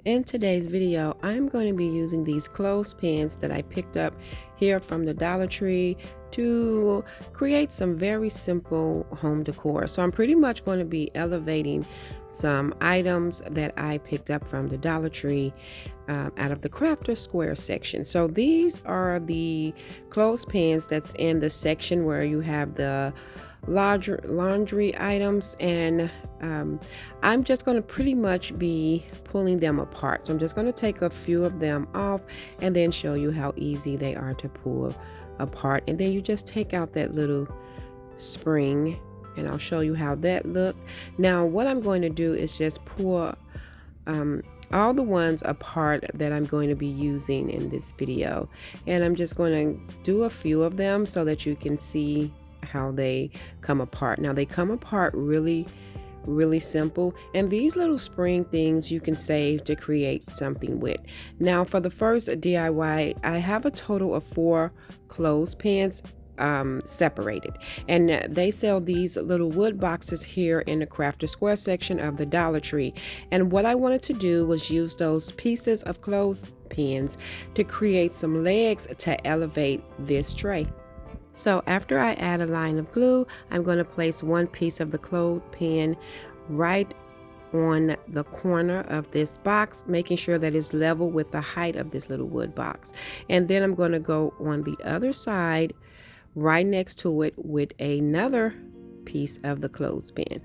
In today's video, I'm going to be using these clothespins that I picked up here from the Dollar Tree to create some very simple home decor. So I'm pretty much going to be elevating some items that I picked up from the Dollar Tree out of the Crafter Square section. So these are the clothespins that's in the section where you have the laundry items, and I'm just going to pretty much be pulling them apart. So I'm just going to take a few of them off and then show you how easy they are to pull apart. And then you just take out that little spring and I'll show you how that look. Now what I'm going to do is just pull all the ones apart that I'm going to be using in this video, and I'm just going to do a few of them so that you can see how they come apart. Now they come apart really simple, and these little spring things you can save to create something with. Now for the first DIY, I have a total of 4 clothespins separated, and they sell these little wood boxes here in the Crafter Square section of the Dollar Tree. And what I wanted to do was use those pieces of clothespins to create some legs to elevate this tray. So after I add a line of glue, I'm going to place one piece of the clothespin right on the corner of this box, making sure that it's level with the height of this little wood box. And then I'm going to go on the other side right next to it with another piece of the clothespin,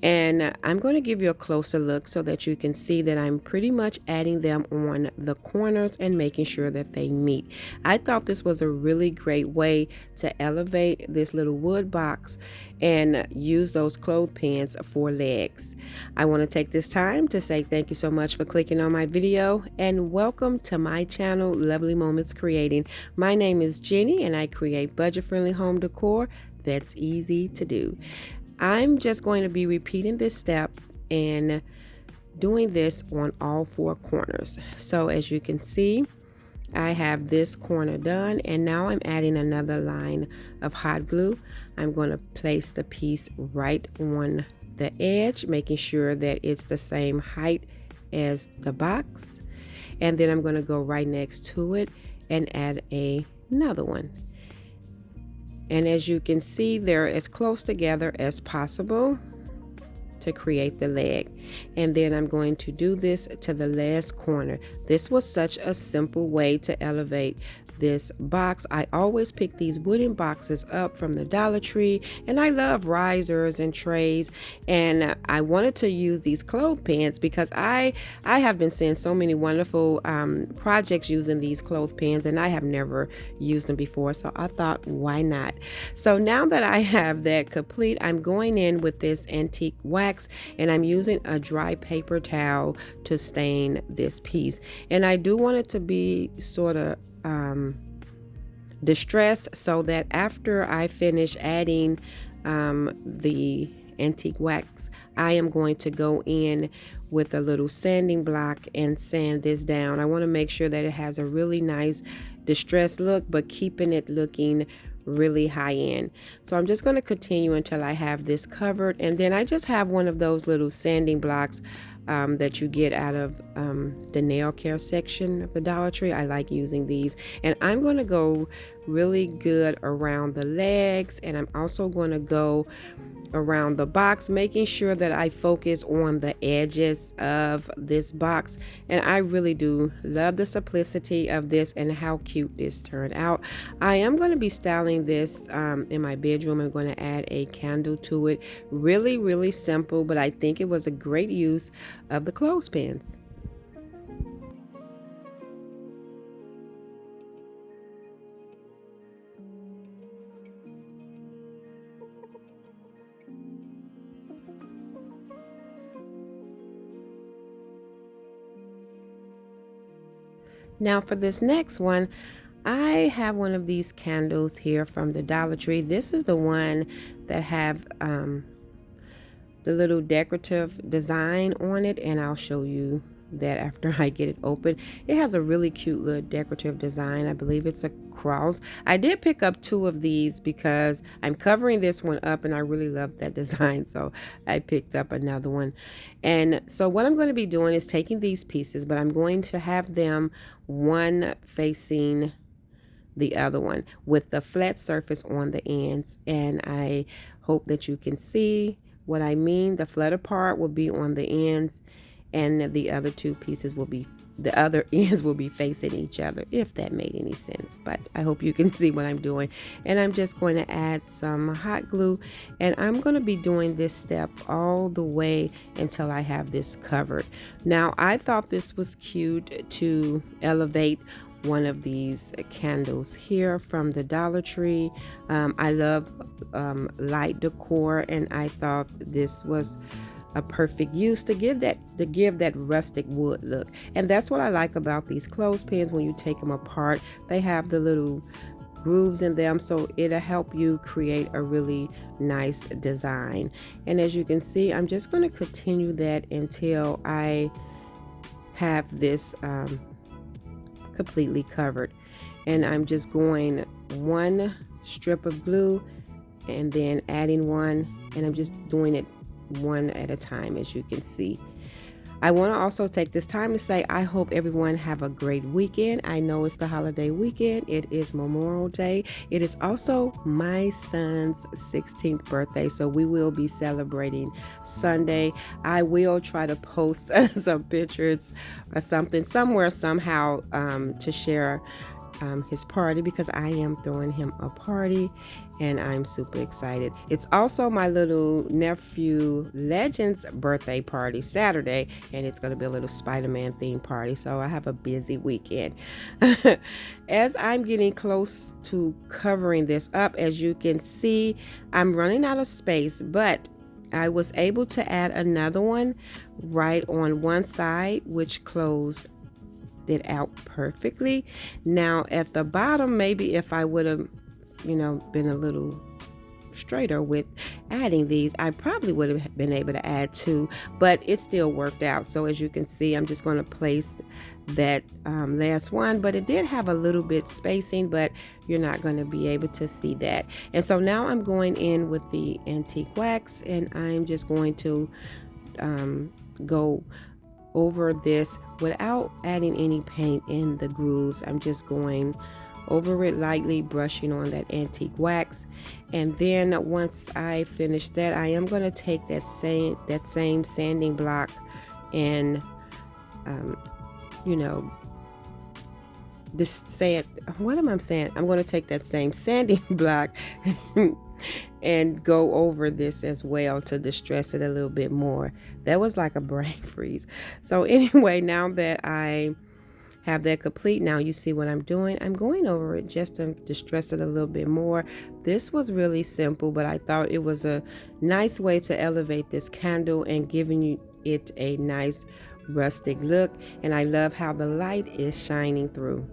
and I'm going to give you a closer look so that you can see that I'm pretty much adding them on the corners and making sure that they meet. I thought this was a really great way to elevate this little wood box and use those clothespins for legs. I want to take this time to say thank you so much for clicking on my video, and welcome to my channel, Lovely Moments Creating. My name is Jenny and I create budget-friendly home decor that's easy to do. I'm just going to be repeating this step and doing this on all 4 corners. So as you can see, I have this corner done, and now I'm adding another line of hot glue. I'm going to place the piece right on the edge, making sure that it's the same height as the box, and then I'm going to go right next to it and add another one. And as you can see, they're as close together as possible to create the leg. And then I'm going to do this to the last corner. This was such a simple way to elevate this box. I always pick these wooden boxes up from the Dollar Tree, and I love risers and trays, and I wanted to use these clothespins because I have been seeing so many wonderful projects using these clothespins, and I have never used them before, so I thought, why not? So now that I have that complete, I'm going in with this antique wax, and I'm using a dry paper towel to stain this piece. And I do want it to be sort of distressed, so that after I finish adding the antique wax, I am going to go in with a little sanding block and sand this down. I want to make sure that it has a really nice distressed look, but keeping it looking really high end. So I'm just going to continue until I have this covered, and then I just have one of those little sanding blocks that you get out of the nail care section of the Dollar Tree. I like using these, and I'm going to go really good around the legs, and I'm also going to go around the box, making sure that I focus on the edges of this box. And I really do love the simplicity of this and how cute this turned out. I am going to be styling this in my bedroom. I'm going to add a candle to it. Really simple, but I think it was a great use of the clothespins. Now for this next one, I have one of these candles here from the Dollar Tree. This is the one that have the little decorative design on it, and I'll show you that after I get it open. It has a really cute little decorative design. I believe it's a cross. I did pick up two of these because I'm covering this one up and I really love that design, so I picked up another one. And so what I'm going to be doing is taking these pieces, but I'm going to have them one facing the other one with the flat surface on the ends, and I hope that you can see what I mean. The flatter part will be on the ends, and the other two pieces will be, the other ends will be facing each other, if that made any sense. But I hope you can see what I'm doing. And I'm just going to add some hot glue, and I'm going to be doing this step all the way until I have this covered. Now, I thought this was cute to elevate one of these candles here from the Dollar Tree. I love light decor, and I thought this was a perfect use to give that rustic wood look. And that's what I like about these clothespins. When you take them apart, they have the little grooves in them, so it'll help you create a really nice design. And as you can see, I'm just going to continue that until I have this completely covered. And I'm just going one strip of glue and then adding one, and I'm just doing it one at a time, as you can see. I want to also take this time to say I hope everyone have a great weekend. I know it's the holiday weekend. It is Memorial Day. It is also my son's 16th birthday, so we will be celebrating Sunday. I will try to post some pictures or something somewhere somehow to share his party, because I am throwing him a party and I'm super excited. It's also my little nephew Legend's birthday party Saturday, and it's going to be a little Spider-Man themed party, so I have a busy weekend. As I'm getting close to covering this up, as you can see, I'm running out of space, but I was able to add another one right on one side, which closed it out perfectly. Now at the bottom, maybe if I would have, been a little straighter with adding these, I probably would have been able to add two, but it still worked out. So as you can see, I'm just going to place that last one, but it did have a little bit spacing, but you're not going to be able to see that. And so now I'm going in with the antique wax, and I'm just going to go over this without adding any paint in the grooves. I'm just going over it lightly, brushing on that antique wax. And then once I finish that, I am going to take that same sanding block and this sand, what am I saying? I'm going to take that same sanding block and go over this as well to distress it a little bit more. That was like a brain freeze. So anyway, now that I have that complete, now you see what I'm doing. I'm going over it just to distress it a little bit more. This was really simple, but I thought it was a nice way to elevate this candle and giving it a nice rustic look. And I love how the light is shining through.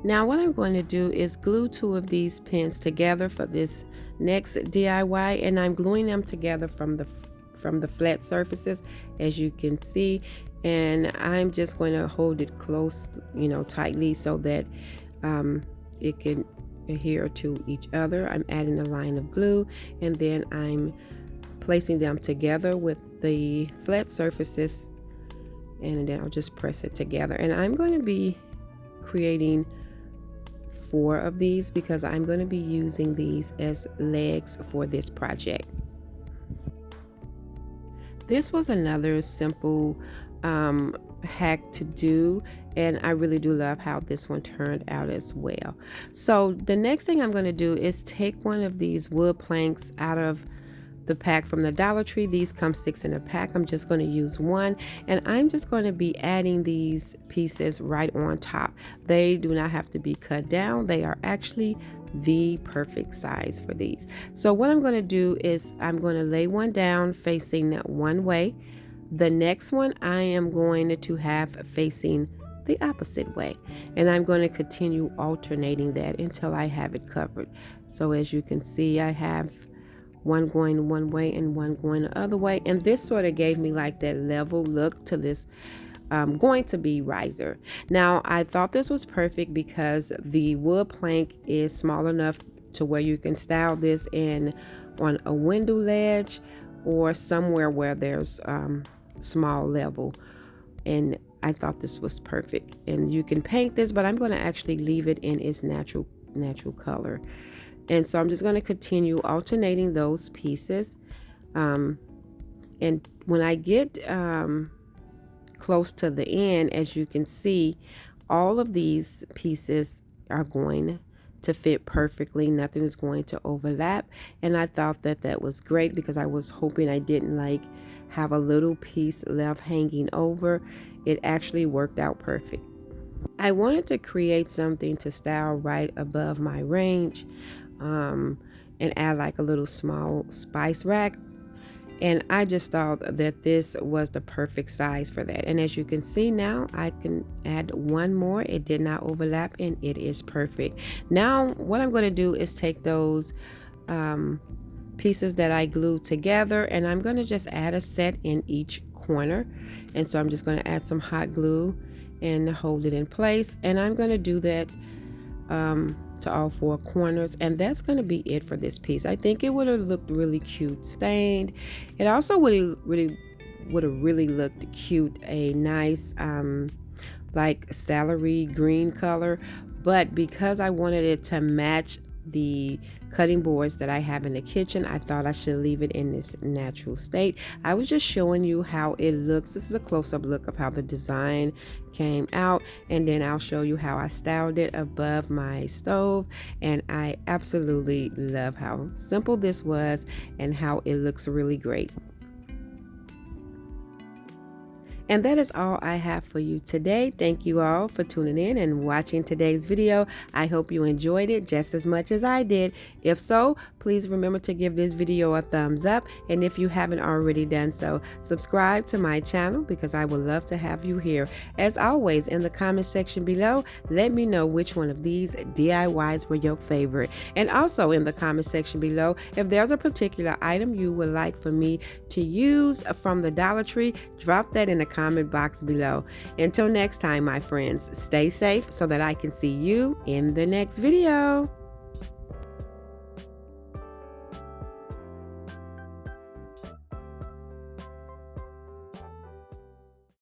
Now what I'm going to do is glue two of these pins together for this next DIY, and I'm gluing them together from the flat surfaces, as you can see, and I'm just going to hold it close, tightly, so that it can adhere to each other. I'm adding a line of glue, and then I'm placing them together with the flat surfaces, and then I'll just press it together. And I'm going to be creating 4 of these because I'm going to be using these as legs for this project. This was another simple hack to do, and I really do love how this one turned out as well. So the next thing I'm going to do is take one of these wood planks out of the pack from the Dollar Tree. These come 6 in a pack. I'm just going to use one, and I'm just going to be adding these pieces right on top. They do not have to be cut down. They are actually the perfect size for these. So what I'm going to do is I'm going to lay one down facing one way. The next one I am going to have facing the opposite way, and I'm going to continue alternating that until I have it covered. So as you can see, I have one going one way and one going the other way, and this sort of gave me like that level look to this going to be riser. Now I thought this was perfect because the wood plank is small enough to where you can style this in on a window ledge or somewhere where there's small level, and I thought this was perfect. And you can paint this, but I'm going to actually leave it in its natural color. And so I'm just going to continue alternating those pieces. And when I get close to the end, as you can see, all of these pieces are going to fit perfectly. Nothing is going to overlap. And I thought that that was great because I was hoping I didn't like have a little piece left hanging over. It actually worked out perfect. I wanted to create something to style right above my range, and add like a little small spice rack, and I just thought that this was the perfect size for that. And as you can see now, I can add one more. It did not overlap, and it is perfect. Now what I'm going to do is take those pieces that I glued together, and I'm going to just add a set in each corner. And so I'm just going to add some hot glue and hold it in place, and I'm going to do that to all 4 corners, and that's going to be it for this piece. I think it would have looked really cute stained. It also would have really looked cute a nice like celery green color, but because I wanted it to match the cutting boards that I have in the kitchen, I thought I should leave it in this natural state. I was just showing you how it looks. This is a close-up look of how the design came out, and then I'll show you how I styled it above my stove. And I absolutely love how simple this was and how it looks really great. And that is all I have for you today. Thank you all for tuning in and watching today's video. I hope you enjoyed it just as much as I did. If so, please remember to give this video a thumbs up. And if you haven't already done so, subscribe to my channel because I would love to have you here. As always, in the comment section below, let me know which one of these DIYs were your favorite. And also in the comment section below, if there's a particular item you would like for me to use from the Dollar Tree, drop that in the comment box below. Until next time, my friends, stay safe so that I can see you in the next video.